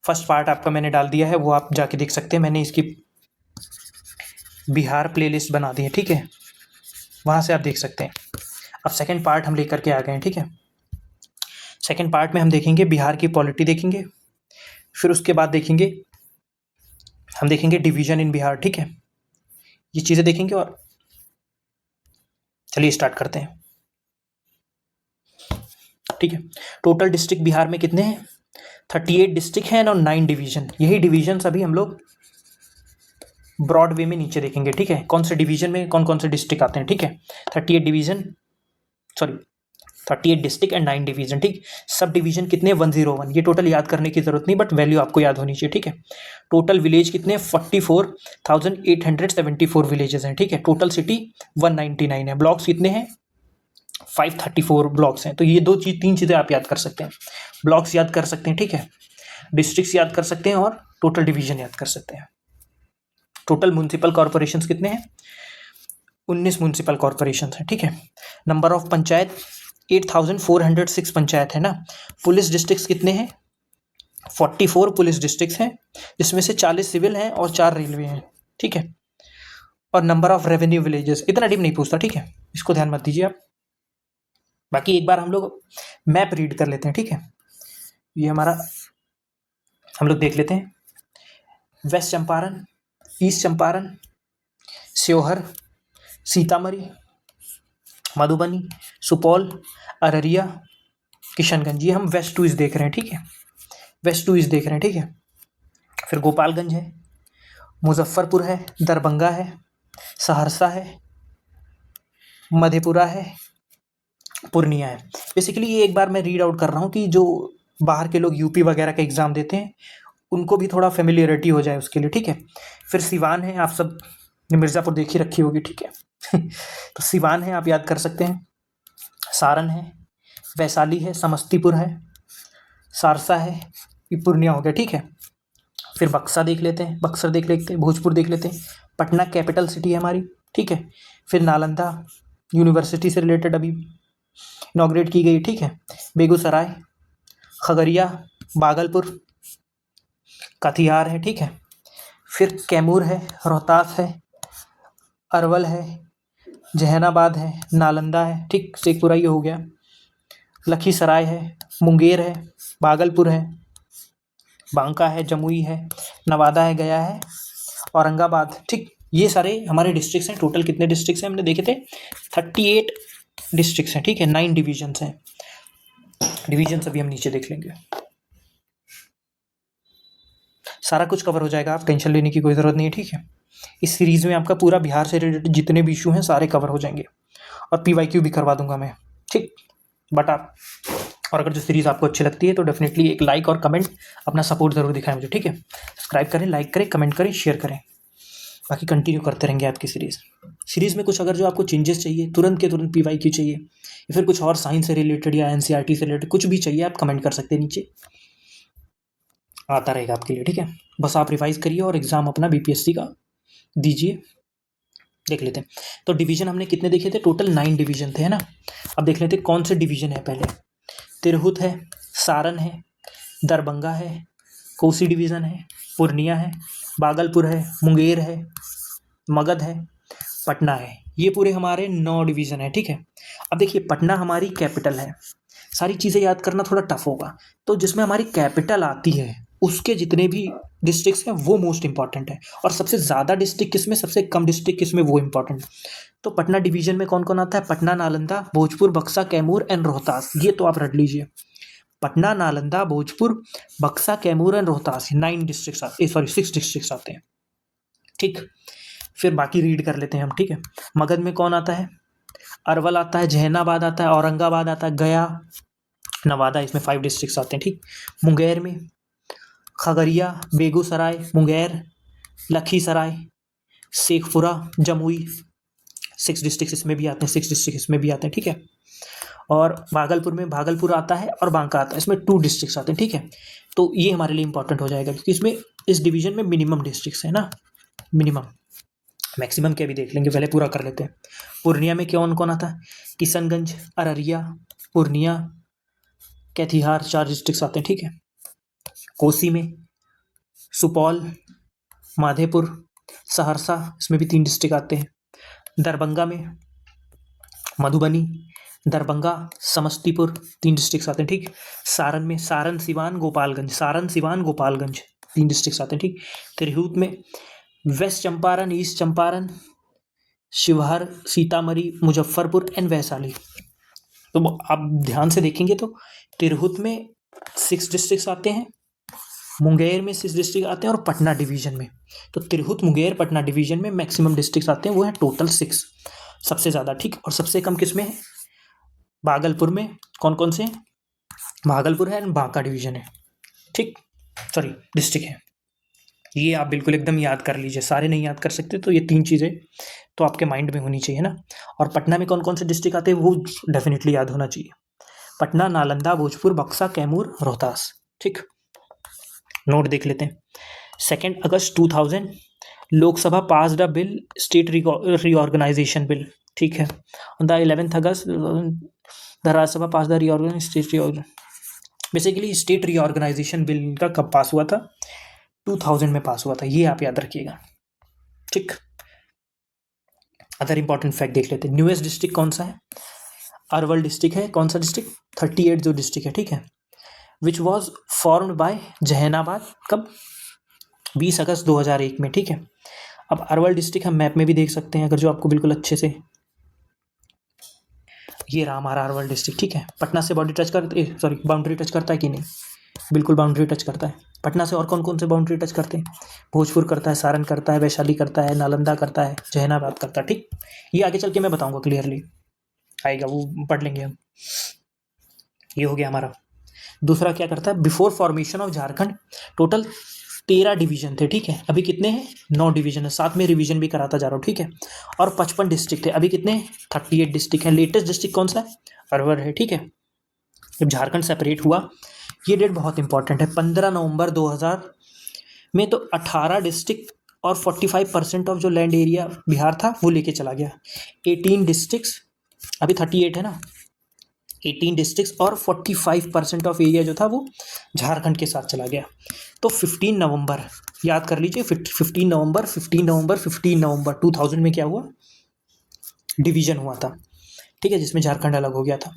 First part आपका मैंने डाल दिया है, वो आप जाके देख सकते हैं। मैंने इसकी बिहार प्लेलिस्ट बना दी है, ठीक है, वहाँ से आप देख सकते हैं। अब सेकंड पार्ट हम लेकर के आ गए हैं, ठीक है। सेकंड पार्ट में हम देखेंगे बिहार की पॉलिटी देखेंगे, फिर उसके बाद देखेंगे हम देखेंगे डिवीजन इन बिहार, ठीक है। ये चीज़ें देखेंगे और चलिए स्टार्ट करते हैं, ठीक है। टोटल डिस्ट्रिक्ट बिहार में कितने हैं? 38 डिस्ट्रिक्ट हैं और 9 डिवीजन। यही डिवीजन अभी हम लोग ब्रॉड वे में नीचे देखेंगे, ठीक है। कौन से डिवीजन में कौन कौन से डिस्ट्रिक्ट आते हैं, ठीक है। 38 division, sorry 38 district and 9 division, ठीक। सब डिवीजन कितने? 101। ये टोटल याद करने की जरूरत नहीं, बट वैल्यू आपको याद होनी चाहिए, ठीक है। टोटल विलेज कितने? 44,874 विलेजेस हैं, ठीक है। टोटल सिटी 199 है। ब्लॉक्स कितने हैं? 534 ब्लॉक्स हैं। तो ये तीन चीज़ें आप याद कर सकते हैं। ब्लॉक्स याद कर सकते हैं, ठीक है, डिस्ट्रिक्ट्स याद कर सकते हैं और टोटल डिवीजन याद कर सकते हैं। टोटल म्यूनसिपल कॉर्पोरेशंस कितने हैं? 19 म्यूनसिपल कॉर्पोरेशंस हैं, ठीक है। नंबर ऑफ पंचायत 8406 पंचायत है ना। पुलिस डिस्ट्रिक्ट्स कितने हैं? 44 पुलिस डिस्ट्रिक्ट्स हैं, जिसमें से 40 सिविल हैं और 4 रेलवे हैं, ठीक है। और नंबर ऑफ रेवेन्यू विलेजेस इतना डीप नहीं पूछता, ठीक है, इसको ध्यान मत दीजिए आप। बाकी एक बार हम लोग मैप रीड कर लेते हैं, ठीक है। ये हमारा हम लोग देख लेते हैं। वेस्ट चंपारण, ईस्ट चंपारण, शिवहर, सीतामढ़ी, मधुबनी, सुपौल, अररिया, किशनगंज, ये हम वेस्ट टू ईस्ट देख रहे हैं, ठीक है। वेस्ट टू ईस्ट देख रहे हैं, ठीक है। फिर गोपालगंज है, मुजफ्फरपुर है, दरभंगा है, सहरसा है, मधेपुरा है, पूर्णिया है। बेसिकली ये एक बार मैं रीड आउट कर रहा हूँ कि जो बाहर के लोग यूपी वगैरह का एग्ज़ाम देते हैं उनको भी थोड़ा फेमिलियरिटी हो जाए उसके लिए, ठीक है। फिर सिवान है, आप सब ने मिर्ज़ापुर देखी रखी होगी, ठीक है। तो सिवान है, आप याद कर सकते हैं। सारण है, वैशाली है, समस्तीपुर है, सहरसा है, ये पूर्णिया हो गया, ठीक है। फिर बक्सर देख लेते हैं, भोजपुर देख लेते हैं। पटना कैपिटल सिटी है हमारी, ठीक है। फिर नालंदा यूनिवर्सिटी से रिलेटेड अभी इनॉग्रेट की गई, ठीक है। बेगूसराय, खगड़िया, भागलपुर, कटिहार है, ठीक है। फिर कैमूर है, रोहतास है, अरवल है, जहानाबाद है, नालंदा है, ठीक, शेखपुरा ये हो गया। लखीसराय है, मुंगेर है, भागलपुर है, बांका है, जमुई है, नवादा है, गया है, औरंगाबाद, ठीक। ये सारे हमारे डिस्ट्रिक्ट्स हैं। टोटल कितने डिस्ट्रिक्ट्स हैं हमने देखे थे? 38 डिस्ट्रिक्ट्स हैं, ठीक है। 9 डिवीजन्स हैं। डिवीजन्स अभी हम नीचे देख लेंगे। सारा कुछ कवर हो जाएगा, आप टेंशन लेने की कोई ज़रूरत नहीं है, ठीक है। इस सीरीज़ में आपका पूरा बिहार से रिलेटेड जितने भी इशू हैं सारे कवर हो जाएंगे और PYQ भी करवा दूंगा मैं, ठीक। बट आप और अगर जो सीरीज़ आपको अच्छी लगती है तो डेफिनेटली एक लाइक और कमेंट, अपना सपोर्ट ज़रूर दिखाएं मुझे, ठीक है। सब्सक्राइब करें, लाइक करें, कमेंट करें, शेयर करें। बाकी कंटिन्यू करते रहेंगे आपकी सीरीज़ में कुछ अगर जो आपको चेंजेस चाहिए, तुरंत के तुरंत PYQ चाहिए, या फिर कुछ और साइंस से रिलेटेड या NCERT से रिलेटेड कुछ भी चाहिए, आप कमेंट कर सकते हैं, नीचे आता रहेगा आपके लिए, ठीक है। बस आप रिवाइज करिए और एग्ज़ाम अपना BPSC का दीजिए। देख लेते हैं। तो डिवीज़न हमने कितने देखे थे? टोटल 9 डिवीज़न थे, है ना। अब देख लेते हैं कौन से डिवीज़न है। पहले तिरहुत है, सारण है, दरभंगा है, कोसी डिवीज़न है, पूर्णिया है, भागलपुर है, मुंगेर है, मगध है, पटना है। ये पूरे हमारे 9 डिवीज़न है, ठीक है। अब देखिए पटना हमारी कैपिटल है। सारी चीज़ें याद करना थोड़ा टफ होगा, तो जिसमें हमारी कैपिटल आती है उसके जितने भी डिस्ट्रिक्ट्स हैं वो मोस्ट इंपॉर्टेंट है, और सबसे ज़्यादा डिस्ट्रिक्ट किसमें, सबसे कम डिस्ट्रिक्ट किसमें, वो इंपॉर्टेंट। तो पटना डिवीजन में कौन कौन आता है? पटना, नालंदा, भोजपुर, बक्सा, कैमूर एंड रोहतास। ये तो आप रट लीजिए। पटना, नालंदा, भोजपुर, बक्सा, कैमूर एंड रोहतास, 9 डिस्ट्रिक्ट्स आते, सॉरी 6 डिस्ट्रिक्ट्स आते हैं, ठीक। फिर बाकी रीड कर लेते हैं हम, ठीक है। मगध में कौन आता है? अरवल आता है, जहानाबाद आता है, औरंगाबाद आता है, गया, नवादा, इसमें 5 डिस्ट्रिक्ट्स आते हैं, ठीक। मुंगेर में खगड़िया, बेगूसराय, मुंगेर, लखीसराय, शेखपुरा, जमुई, 6 डिस्ट्रिक्ट इसमें भी आते हैं, 6 डिस्ट्रिक्ट इसमें भी आते हैं, ठीक है। और भागलपुर में भागलपुर आता है और बांका आता है, इसमें 2 डिस्ट्रिक्ट्स आते हैं, ठीक है। तो ये हमारे लिए इंपॉर्टेंट हो जाएगा क्योंकि इसमें इस डिवीजन में मिनिमम डिस्ट्रिक्ट्स है ना, मिनिमम। मैक्सिमम के भी देख लेंगे, पहले पूरा कर लेते हैं। पूर्णिया में कौन कौन आता है? किशनगंज, अररिया, पूर्णिया, कटिहार, 4 डिस्ट्रिक्ट्स आते हैं, ठीक है। कोसी में सुपौल, माधेपुर, सहरसा, इसमें भी 3 डिस्ट्रिक्ट आते हैं। दरभंगा में मधुबनी, दरभंगा, समस्तीपुर, 3 डिस्ट्रिक्ट आते हैं, ठीक। सारण में सारण, सिवान, गोपालगंज, सारण, सिवान, गोपालगंज, 3 डिस्ट्रिक्ट आते हैं, ठीक। तिरहुत में west Champaran, east Champaran, Sheohar, Sitamarhi, Muzaffarpur and Vaishali. तो आप ध्यान से देखेंगे तो तिरहुत में 6 डिस्ट्रिक्ट आते हैं, मुंगेर में 6 डिस्ट्रिक्ट आते हैं और पटना डिवीजन में। तो तिरहुत, मुंगेर, पटना डिवीजन में मैक्सिमम डिस्ट्रिक्ट आते हैं, वो है टोटल 6 सबसे ज़्यादा, ठीक। और सबसे कम किस में है? भागलपुर में। कौन कौन से? भागलपुर है एंड बांका डिवीजन है, ठीक, सॉरी डिस्ट्रिक्ट है। ये आप बिल्कुल एकदम याद कर लीजिए, सारे नहीं याद कर सकते तो ये 3 चीज़ें तो आपके माइंड में होनी चाहिए ना। और पटना में कौन कौन से डिस्ट्रिक्ट आते हैं वो डेफिनेटली याद होना चाहिए। पटना, नालंदा, भोजपुर, बक्सा, कैमूर, रोहतास, ठीक। नोट देख लेते हैं। 2 अगस्त 2000 Lok Sabha pass the bill state reorganisation bill, ठीक है। ऑन द 11 अगस्त the Rajya Sabha pass the reorganisation basically state reorganisation bill का कब पास हुआ था? 2000 में पास हुआ था, ये आप याद रखिएगा, ठीक। अदर इंपॉर्टेंट फैक्ट देख लेते हैं। न्यूएस्ट डिस्ट्रिक्ट कौन सा है? अरवल डिस्ट्रिक्ट है। कौन सा डिस्ट्रिक्ट? 38 जो डिस्ट्रिक्ट है, ठीक है। Which was formed by Jehanabad, कब? 20 अगस्त 2001 में, ठीक है। अब अरवल डिस्ट्रिक्ट हम मैप में भी देख सकते हैं, अगर जो आपको बिल्कुल अच्छे से, ये रहा हमारा अरवल डिस्ट्रिक्ट, ठीक है। पटना से बॉडी टच करते, सॉरी बाउंड्री टच करता है कि नहीं? बिल्कुल बाउंड्री टच करता है। पटना से और कौन कौन से बाउंड्री टच करते हैं? भोजपुर करता है, सारण करता है, वैशाली करता है, नालंदा करता है, जहानाबाद करता है, ठीक। ये आगे चल के मैं बताऊंगा, क्लियरली आएगा, वो पढ़ लेंगे हम। ये हो गया हमारा। दूसरा क्या करता है? Before formation of Jharkhand total 13 division थे, ठीक है। अभी कितने हैं? 9 डिवीजन है, साथ में रिवीजन भी कराता जा रहा हूँ, ठीक है। और 55 डिस्ट्रिक्ट थे, अभी कितने हैं? 38 डिस्ट्रिक्ट है। लेटेस्ट डिस्ट्रिक्ट कौन सा है? अरवल है, ठीक है। जब झारखंड सेपरेट हुआ, ये डेट बहुत इंपॉर्टेंट है, 15 नवंबर 2000 में, तो 18 डिस्ट्रिक्ट और 45% ऑफ जो लैंड एरिया बिहार था वो लेके चला गया। 18 डिस्ट्रिक्ट्स, अभी 38 है ना, 18 डिस्ट्रिक्ट्स और 45% ऑफ एरिया जो था वो झारखंड के साथ चला गया। तो 15 नवंबर याद कर लीजिए, 15 नवंबर 15 नवंबर 15 नवंबर 2000 में क्या हुआ? डिवीजन हुआ था, ठीक है, जिसमें झारखंड अलग हो गया था।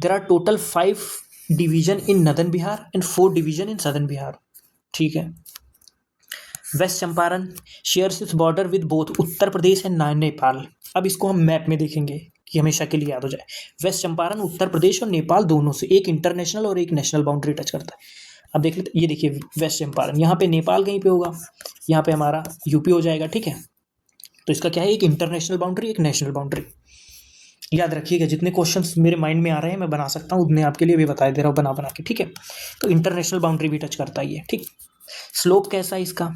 There are total 5 division in northern Bihar and 4 division in southern Bihar, ठीक है। West Champaran shares its border with both Uttar Pradesh and Nepal. अब इसको हम मैप में देखेंगे कि हमेशा के लिए याद हो जाए। वेस्ट चंपारण उत्तर प्रदेश और नेपाल दोनों से एक इंटरनेशनल और एक नेशनल बाउंड्री टच करता है। अब देख लेते, ये देखिए वेस्ट चंपारण, यहाँ पे नेपाल कहीं पे होगा, यहाँ पे हमारा यूपी हो जाएगा, ठीक है। तो इसका क्या है? एक इंटरनेशनल बाउंड्री, एक नेशनल बाउंड्री। याद रखिएगा, जितने क्वेश्चंस मेरे माइंड में आ रहे हैं मैं बना सकता हूँ, उतने आपके लिए भी बता दे रहा हूँ बना बना के, ठीक है। तो इंटरनेशनल बाउंड्री भी टच करता है ये, ठीक। स्लोप कैसा है इसका?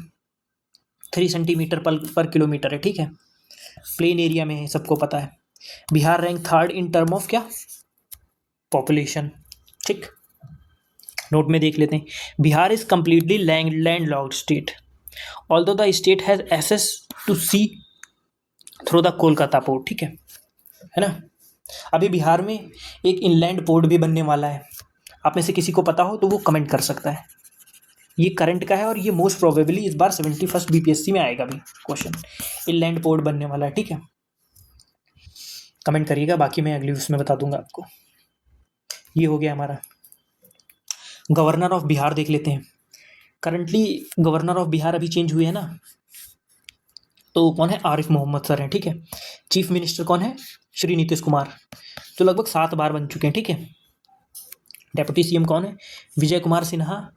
3 सेंटीमीटर पर किलोमीटर है, ठीक है। प्लेन एरिया में है, सबको पता है। Bihar rank 3rd in term of क्या? पॉपुलेशन, ठीक। नोट में देख लेते हैं। Bihar is completely landlocked state, although the state has access to sea through the Kolkata port, ठीक है ना। अभी बिहार में एक इनलैंड पोर्ट भी बनने वाला है, आप में से किसी को पता हो तो वो कमेंट कर सकता है। ये करंट का है और ये मोस्ट प्रोबेबली इस बार 71st बीपीएससी में आएगा भी क्वेश्चन, इनलैंड पोर्ट बनने वाला है, ठीक है। कमेंट करिएगा, बाकी मैं अगली उसमें बता दूंगा आपको। ये हो गया हमारा। गवर्नर ऑफ बिहार देख लेते हैं। करंटली गवर्नर ऑफ बिहार अभी चेंज हुए हैं ना, तो कौन है? आरिफ मोहम्मद सर हैं, ठीक है। चीफ मिनिस्टर कौन है? श्री नीतीश कुमार, जो लगभग 7 बार बन चुके हैं, ठीक है। डेप्यूटी सीएम कौन है? विजय कुमार सिन्हा,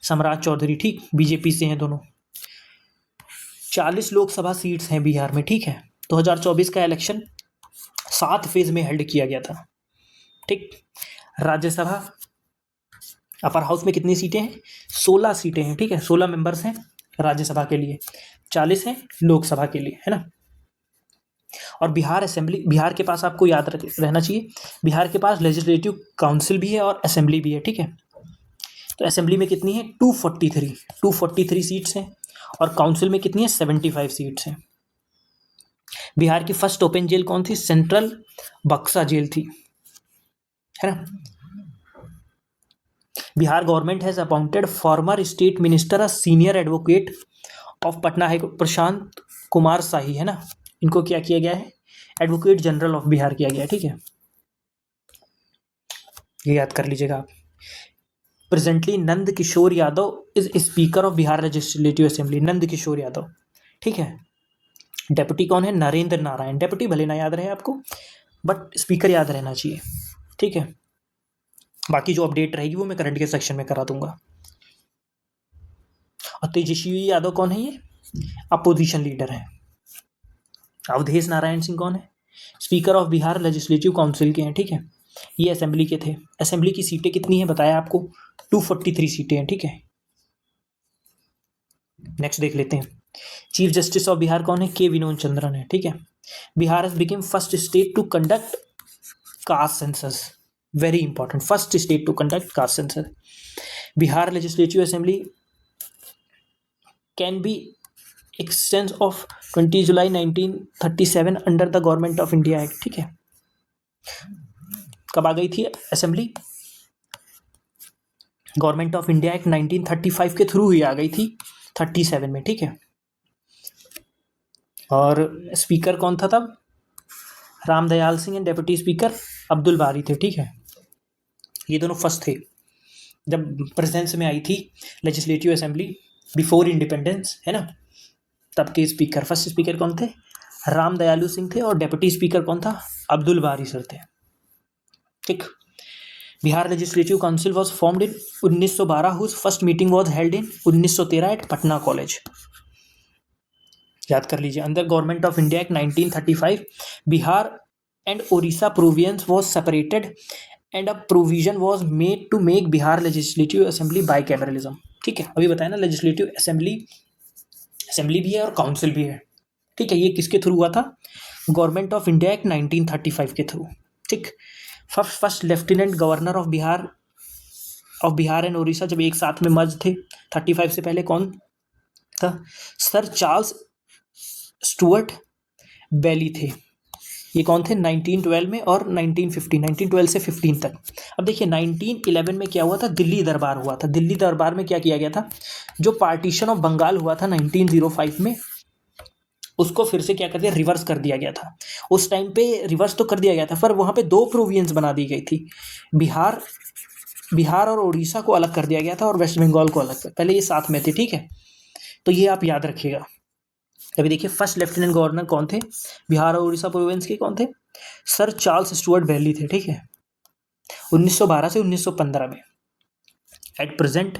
सम्राट चौधरी, ठीक, बीजेपी से हैं दोनों। 40 लोकसभा सीट्स हैं बिहार में, ठीक है। 2024 का इलेक्शन 7 फेज में हेल्ड किया गया था, ठीक। राज्यसभा अपर हाउस में कितनी सीटें हैं? 16 सीटें हैं, ठीक है। 16 मेंबर्स हैं राज्यसभा के लिए, 40 हैं लोकसभा के लिए, है ना। और बिहार असेंबली, बिहार के पास आपको याद रहना चाहिए, बिहार के पास लेजिस्लेटिव काउंसिल भी है और असेंबली भी है, ठीक है। तो असेंबली में कितनी है? 243 सीट्स हैं, और काउंसिल में कितनी है? 75 सीट्स हैं। बिहार की फर्स्ट ओपन जेल कौन थी? सेंट्रल बक्सा जेल थी, है ना। Bihar government has appointed former state minister a senior advocate of Patna high court Prashant Kumar Shahi, है ना, इनको क्या किया गया है, एडवोकेट जनरल ऑफ बिहार किया गया है, ठीक है, ये याद कर लीजिएगा आप। Presently Nand Kishore Yadav is speaker of Bihar legislative assembly, Nand Kishore Yadav, ठीक है। डेप्यूटी कौन है, नरेंद्र नारायण, डेप्यूटी भले ना याद रहे आपको बट स्पीकर याद रहना चाहिए, ठीक है। बाकी जो अपडेट रहेगी वो मैं करंट के सेक्शन में करा दूंगा। और तेजस्वी यादव कौन है, ये अपोजिशन लीडर है। अवधेश नारायण सिंह कौन है, speaker of Bihar legislative council के हैं, ठीक है, ये असेंबली के थे। असेंबली की सीटें कितनी हैं बताया आपको, 243 सीटें हैं, ठीक है। नेक्स्ट देख लेते हैं, चीफ जस्टिस ऑफ बिहार कौन है, के विनोद चंद्रन है, ठीक है। Bihar has became first state to conduct caste census, very important, first state to conduct caste census. Bihar legislative assembly can be existence of 20 July 1937 under the government of India act, ठीक है। कब आ गई थी असेंबली, गवर्नमेंट ऑफ इंडिया एक्ट 1935 के through ही आ गई थी 37 में, ठीक है। और स्पीकर कौन था तब, Ramdayal Singh and deputy speaker Abdul बारी थे, ठीक है। ये दोनों फर्स्ट थे जब प्रेजेंस में आई थी लेजिस्लेटिव असेंबली बिफोर इंडिपेंडेंस, है ना, तब के स्पीकर, फर्स्ट स्पीकर कौन थे, रामदयालु सिंह थे, और डेप्यूटी स्पीकर कौन था, अब्दुल बारी सर थे, ठीक। Bihar legislative council was formed in 1912 whose first meeting was held in 1913 at Patna college, याद कर लीजिए। Under government of India act 1935 Bihar and Odisha province was separated and a provision was made to make Bihar legislative assembly bicameralism, ठीक है। अभी बताया ना, legislative assembly भी है और काउंसिल भी है, ठीक है। ये किसके थ्रू हुआ था, गवर्नमेंट ऑफ इंडिया एक्ट 1935 के थ्रू, ठीक। First lieutenant governor of Bihar and Orissa जब एक साथ में मर्ज थे 35 से पहले कौन था, सर चार्ल्स स्टुअर्ट बेली थे। ये कौन थे, 1912 में और 1912 से 15 तक। अब देखिए 1911 में क्या हुआ था, दिल्ली दरबार हुआ था। दिल्ली दरबार में क्या किया गया था, जो पार्टीशन ऑफ बंगाल हुआ था 1905 में, उसको फिर से क्या कर दिया, रिवर्स कर दिया गया था। उस टाइम पे रिवर्स तो कर दिया गया था, पर वहाँ पे 2 प्रोविंस बना दी गई थी, बिहार और उड़ीसा को अलग कर दिया गया था और वेस्ट बंगाल को अलग, पहले ये साथ में थे, ठीक है। तो ये आप याद रखिएगा। अभी देखिए फर्स्ट लेफ्टिनेंट गवर्नर कौन थे, बिहार और उड़ीसा प्रोविंस के कौन थे, सर चार्ल्स स्टुअर्ट बेली थे, ठीक है, 1912 से 1915 में। At present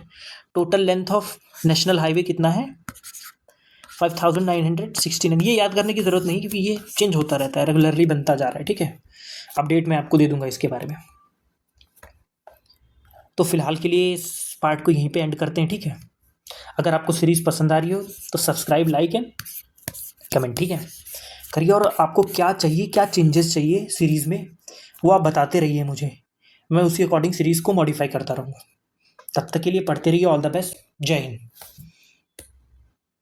total length of national highway कितना है, 5969। ये याद करने की ज़रूरत नहीं क्योंकि ये चेंज होता रहता है, रेगुलरली बनता जा रहा है, ठीक है। अपडेट मैं आपको दे दूंगा इसके बारे में। तो फिलहाल के लिए इस पार्ट को यहीं पे एंड करते हैं, ठीक है। अगर आपको सीरीज़ पसंद आ रही हो तो सब्सक्राइब, लाइक एंड कमेंट, ठीक है, करिए। और आपको क्या चाहिए, क्या चेंजेस चाहिए सीरीज़ में, वो आप बताते रहिए मुझे, मैं उसी अकॉर्डिंग सीरीज़ को मॉडिफाई करता रहूँगा। तब तक के लिए पढ़ते रहिए। ऑल द बेस्ट, जय हिंद।